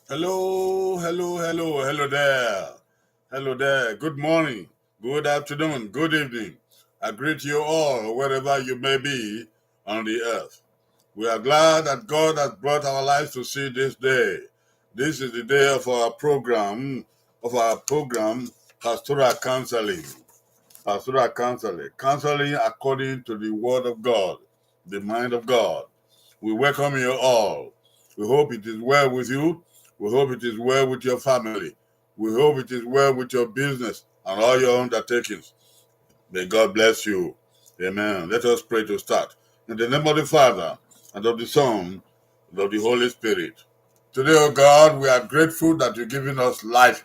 Hello, hello, hello, hello there. Hello there. Good morning, good afternoon, good evening. I greet you all wherever you may be on the earth. We are glad that God has brought our lives to see this day. This is the day of our program, Pastoral Counseling. Pastoral Counseling. Counseling according to the Word of God, the mind of God. We welcome you all. We hope it is well with you. We hope it is well with your family. We hope it is well with your business and all your undertakings. May God bless you. Amen. Let us pray to start. In the name of the Father, and of the Son, and of the Holy Spirit. Today, oh God, we are grateful that you're giving us life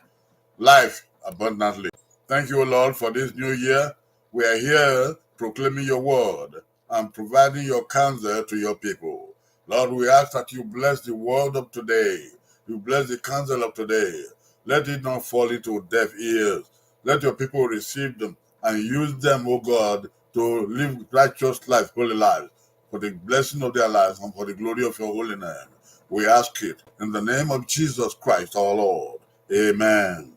abundantly. Thank you, O Lord, for this new year. We are here proclaiming your word and providing your counsel to your people. Lord, we ask that you bless the word of today. You bless the counsel of today. Let it not fall into deaf ears. Let your people receive them and use them, O God, to live righteous lives, holy lives, for the blessing of their lives and for the glory of your holy name. We ask it in the name of Jesus Christ, our Lord. Amen.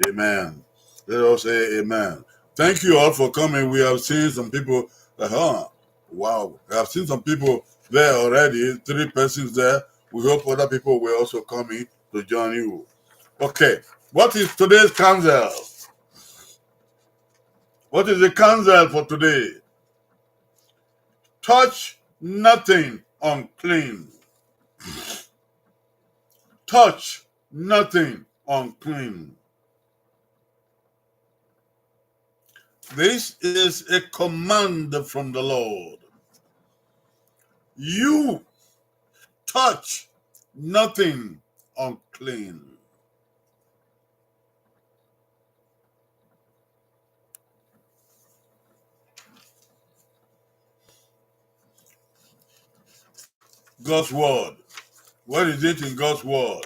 Amen. Let us say amen. Thank you all for coming. We have seen some people. Wow. We have seen some people there already. 3 persons there. We hope other people will also come in to join you. Okay. What is today's counsel? What is the counsel for today? Touch nothing unclean. Touch nothing unclean. This is a command from the Lord. You touch nothing unclean. God's word. Where is it in God's word?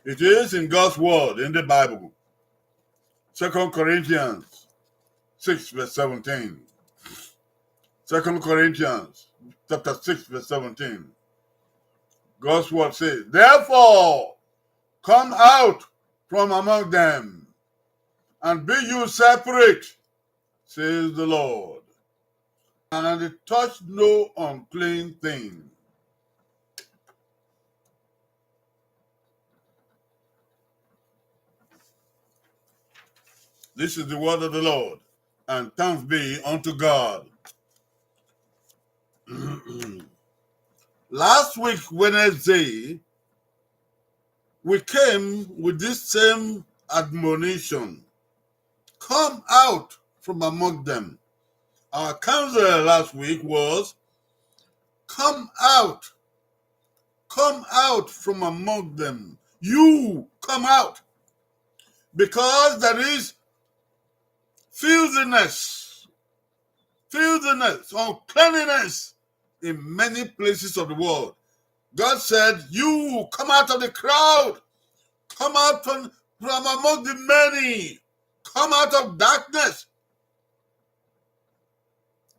It is in God's word in the Bible. 2 Corinthians 6 verse 17. 2 Corinthians chapter 6 verse 17. God's word says, therefore, come out from among them, and be you separate, says the Lord, and touch no unclean thing. This is the word of the Lord, and thanks be unto God. Last week, Wednesday, we came with this same admonition. Come out from among them. Our counsel last week was, come out from among them. You come out. Because there is filthiness, uncleanliness in many places of the world. God said, you come out of the crowd. Come out from among the many. Come out of darkness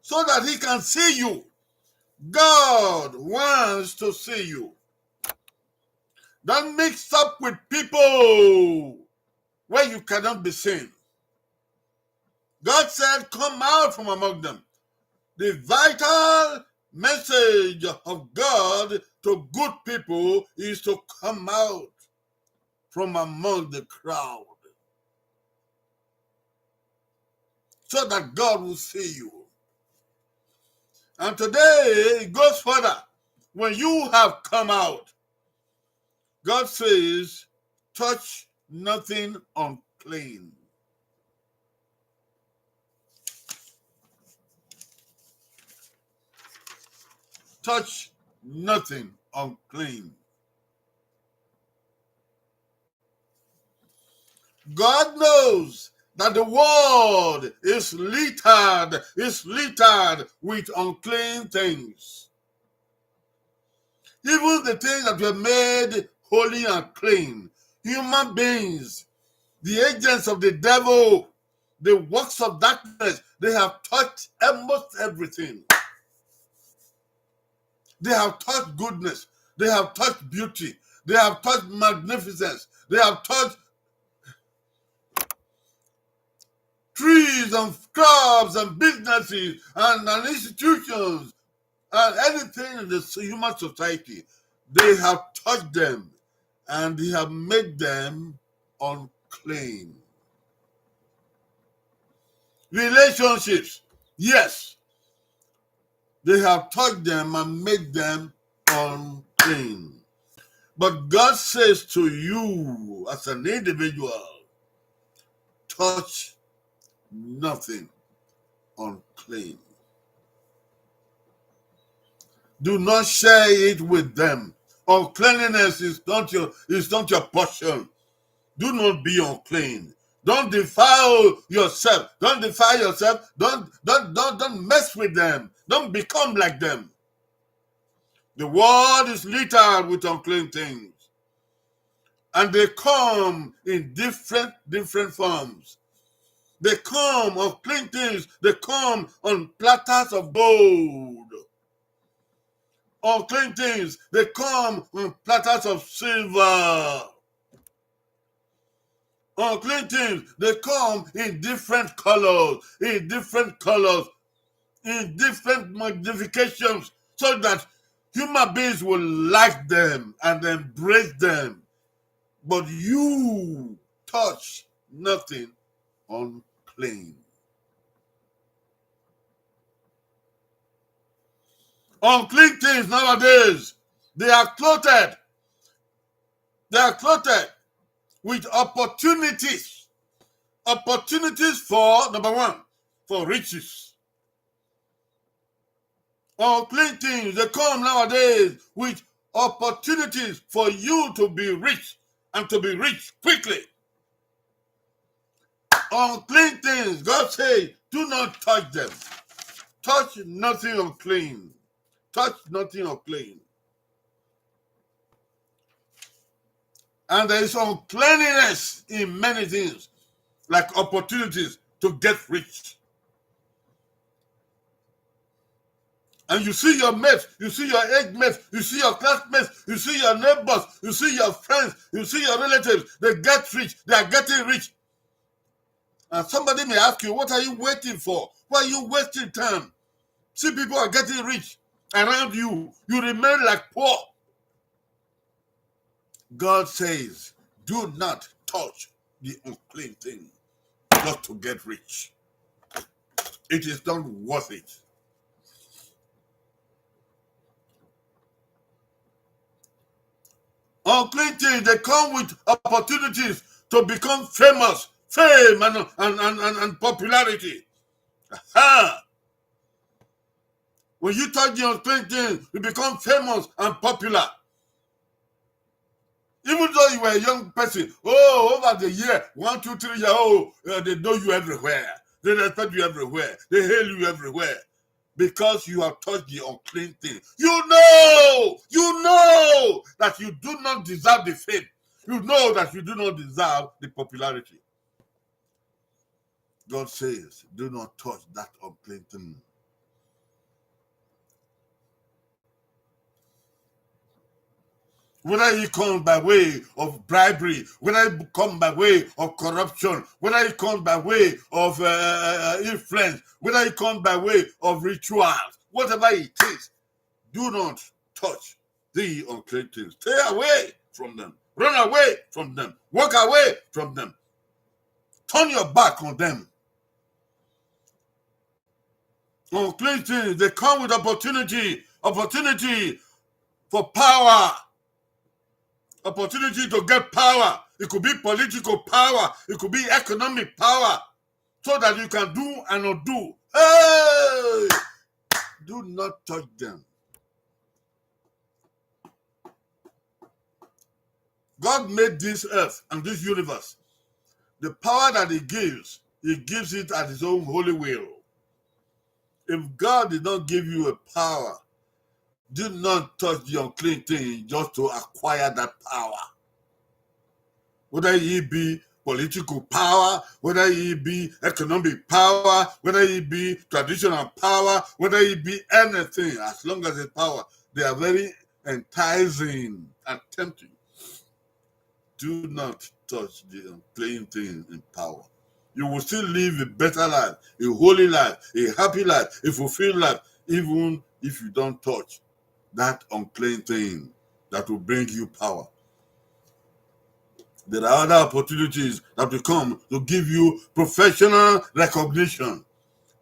so that he can see you. God wants to see you. Don't mix up with people where you cannot be seen. God said, come out from among them. The vital message of God to good people is to come out from among the crowd so that God will see you. And today it goes further. When you have come out, God says, touch nothing unclean. Touch nothing unclean. God knows that the world is littered with unclean things. Even the things that were made holy and clean, human beings, the agents of the devil, the works of darkness, they have touched almost everything. They have touched goodness. They have touched beauty. They have touched magnificence. They have touched trees and crops and businesses and institutions and anything in the human society. They have touched them and they have made them unclean. Relationships, yes, they have touched them and made them unclean. But God says to you as an individual, touch nothing unclean. Do not share it with them. Uncleanliness is not your portion. Do not be unclean. Don't defile yourself. Don't defile yourself. Don't mess with them. Don't become like them. The world is littered with unclean things. And they come in different forms. They come unclean things. They come on platters of gold. Unclean things, they come on platters of silver. Unclean things, they come in different colors, in different magnifications, so that human beings will like them and embrace them. But you touch nothing unclean. Unclean things nowadays, they are clothed. They are clothed with opportunities. Opportunities for, number one, for riches. Unclean things, they come nowadays with opportunities for you to be rich and to be rich quickly. Unclean things, God says, do not touch them. Touch nothing unclean. Touch nothing unclean. And there is uncleanliness in many things, like opportunities to get rich. And you see your mates, you see your age mates, you see your classmates, you see your neighbors, you see your friends, you see your relatives. They get rich, they are getting rich. And somebody may ask you, what are you waiting for? Why are you wasting time? See, people are getting rich around you. You remain like poor. God says, do not touch the unclean thing just to get rich. It is not worth it. Unclean things, they come with opportunities to become famous, fame and popularity. Ah, when you touch the unclean things, you become famous and popular. Even though you were a young person, over the year, 1, 2, 3 years old, they know you everywhere. They respect you everywhere. They hail you everywhere. Because you have touched the unclean thing. You know that you do not deserve the fame. You know that you do not deserve the popularity. God says, do not touch that unclean thing. Whether it comes by way of bribery, whether it comes by way of corruption, whether it comes by way of influence, whether it comes by way of rituals, whatever it is, do not touch the unclean things. Stay away from them. Run away from them. Walk away from them. Turn your back on them. Unclean things, they come with opportunity for power, opportunity to get power. It could be political power, it could be economic power, so that you can do and undo. Hey! Do not touch them. God made this earth and this universe. The power that he gives it at his own holy will. If God did not give you a power, do not touch the unclean thing just to acquire that power. Whether it be political power, whether it be economic power, whether it be traditional power, whether it be anything, as long as it's power, they are very enticing and tempting. Do not touch the unclean thing in power. You will still live a better life, a holy life, a happy life, a fulfilled life, even if you don't touch that unclean thing that will bring you power. There are other opportunities that will come to give you professional recognition.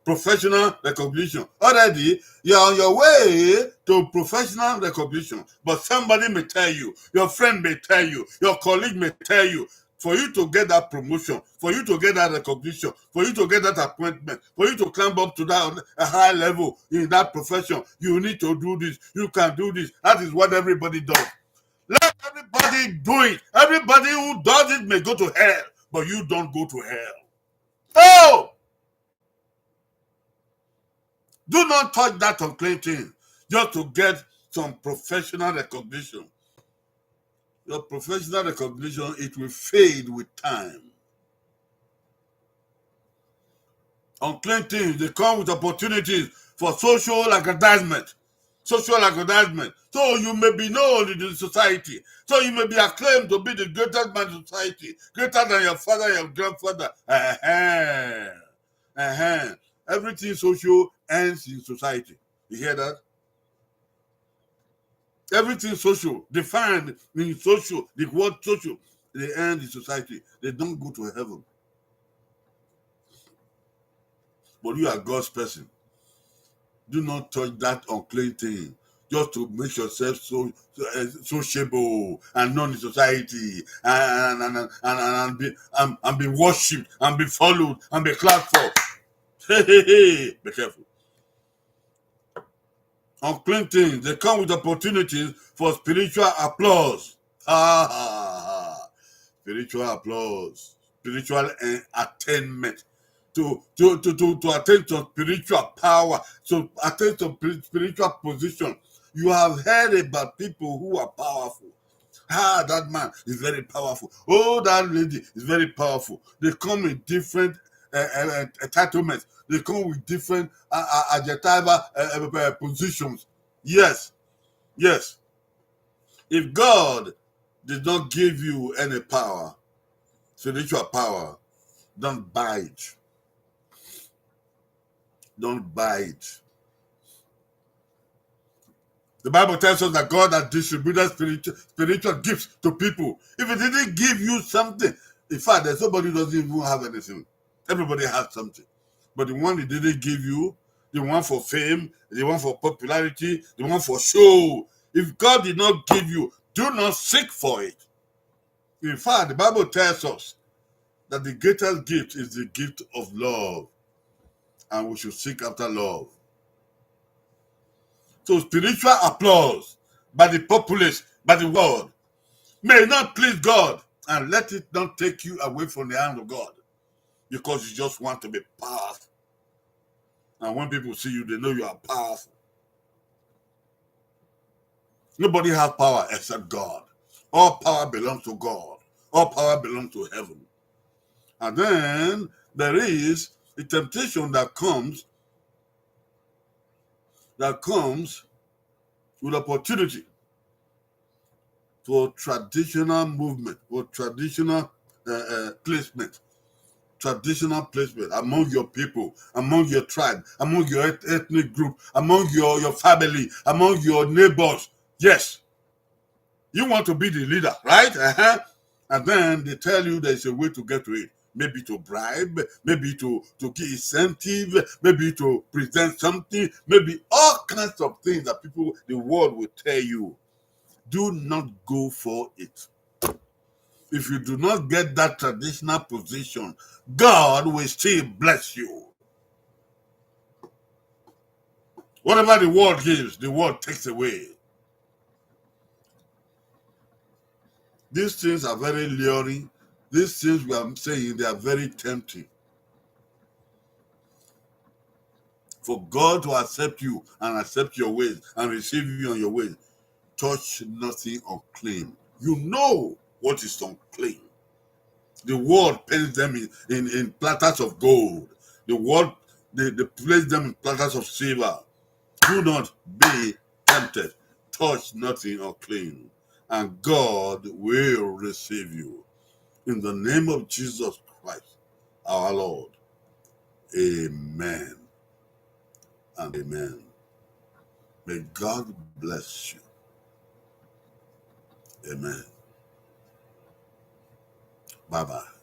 Professional recognition. Already, you're on your way to professional recognition, but somebody may tell you, your friend may tell you, your colleague may tell you, for you to get that promotion, for you to get that recognition, for you to get that appointment, for you to climb up to that a high level in that profession, you need to do this. You can do this. That is what everybody does. Let everybody do it. Everybody who does it may go to hell, but you don't go to hell. Oh! Do not touch that unclean thing just to get some professional recognition. Your professional recognition, it will fade with time. Unclean things, they come with opportunities for social aggrandizement. Social aggrandizement. So you may be known in the society. So you may be acclaimed to be the greatest man in society, greater than your father, your grandfather. Everything social ends in society. You hear that? Everything social, defined in social, the word social, they end in society. They don't go to heaven. But you are God's person. Do not touch that unclean thing just to make yourself sociable and known in society and be worshipped and be followed and be clapped for. Hey, be careful. Unclean things, they come with opportunities for spiritual applause. Spiritual applause, spiritual attainment. To attain to spiritual power, to attain to spiritual position. You have heard about people who are powerful. That man is very powerful. Oh, that lady is very powerful. They come in different entitlements. They come with different adjectival positions. Yes. If God did not give you any power, spiritual power, don't buy it. Don't buy it. The Bible tells us that God has distributed spiritual gifts to people. If it didn't give you something, in fact, there's somebody who doesn't even have anything. Everybody has something. But the one he didn't give you, the one for fame, the one for popularity, the one for show, if God did not give you, do not seek for it. In fact, the Bible tells us that the greatest gift is the gift of love. And we should seek after love. So spiritual applause by the populace, by the world, may not please God, and let it not take you away from the hand of God, because you just want to be powerful. And when people see you, they know you are powerful. Nobody has power except God. All power belongs to God. All power belongs to heaven. And then there is a temptation that comes with opportunity for traditional movement, for traditional placement, among your people, among your tribe, among your ethnic group, among your family, among your neighbors. Yes, you want to be the leader, right? And then they tell you there's a way to get to it. Maybe to bribe, maybe to give incentive, maybe to present something, maybe all kinds of things that the world will tell you. Do not go for it. If you do not get that traditional position, God will still bless you. Whatever the world gives, the world takes away. These things are very luring. These things we are saying, they are very tempting. For God to accept you and accept your ways and receive you on your ways, touch nothing unclean. You know what is unclean. The world paints them in platters of gold. The world, they place them in platters of silver. Do not be tempted. Touch nothing unclean, and God will receive you. In the name of Jesus Christ, our Lord. Amen and amen. May God bless you. Amen. Bye-bye.